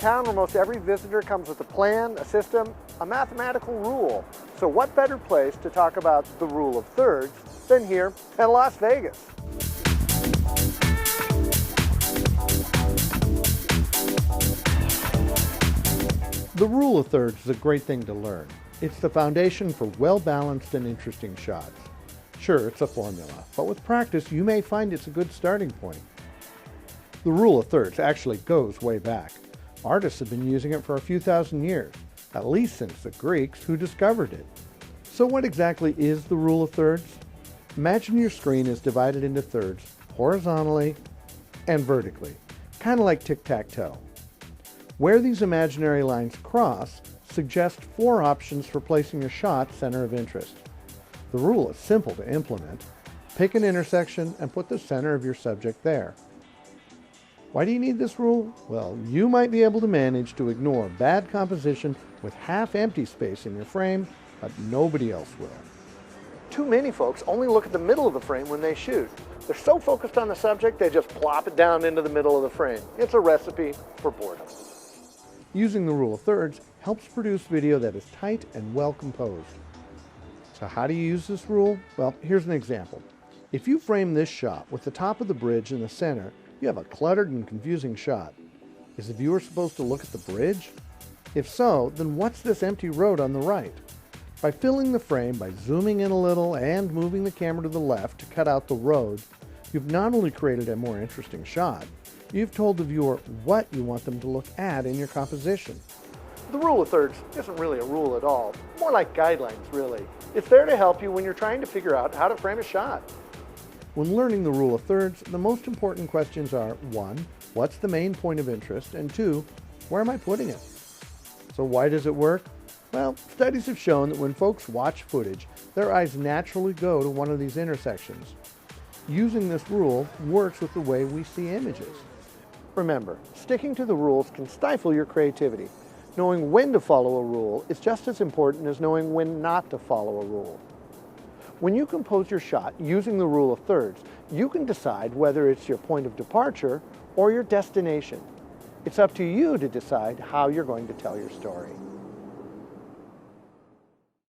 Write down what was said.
town where most every visitor comes with a plan, a system, a mathematical rule. So what better place to talk about the rule of thirds than here in Las Vegas? The rule of thirds is a great thing to learn. It's the foundation for well-balanced and interesting shots. Sure, it's a formula, but with practice you may find it's a good starting point. The rule of thirds actually goes way back. Artists have been using it for a few thousand years, at least since the Greeks, who discovered it. So what exactly is the rule of thirds? Imagine your screen is divided into thirds horizontally and vertically, kind of like tic-tac-toe. Where these imaginary lines cross suggest 4 options for placing your shot center of interest. The rule is simple to implement. Pick an intersection and put the center of your subject there. Why do you need this rule? Well, you might be able to manage to ignore bad composition with half empty space in your frame, but nobody else will. Too many folks only look at the middle of the frame when they shoot. They're so focused on the subject, they just plop it down into the middle of the frame. It's a recipe for boredom. Using the rule of thirds helps produce video that is tight and well composed. So how do you use this rule? Well, here's an example. If you frame this shot with the top of the bridge in the center, you have a cluttered and confusing shot. Is the viewer supposed to look at the bridge? If so, then what's this empty road on the right? By filling the frame by zooming in a little and moving the camera to the left to cut out the road, you've not only created a more interesting shot, you've told the viewer what you want them to look at in your composition. The rule of thirds isn't really a rule at all, more like guidelines really. It's there to help you when you're trying to figure out how to frame a shot. When learning the rule of thirds, the most important questions are 1. What's the main point of interest? And 2. Where am I putting it? So why does it work? Well, studies have shown that when folks watch footage, their eyes naturally go to one of these intersections. Using this rule works with the way we see images. Remember, sticking to the rules can stifle your creativity. Knowing when to follow a rule is just as important as knowing when not to follow a rule. When you compose your shot using the rule of thirds, you can decide whether it's your point of departure or your destination. It's up to you to decide how you're going to tell your story.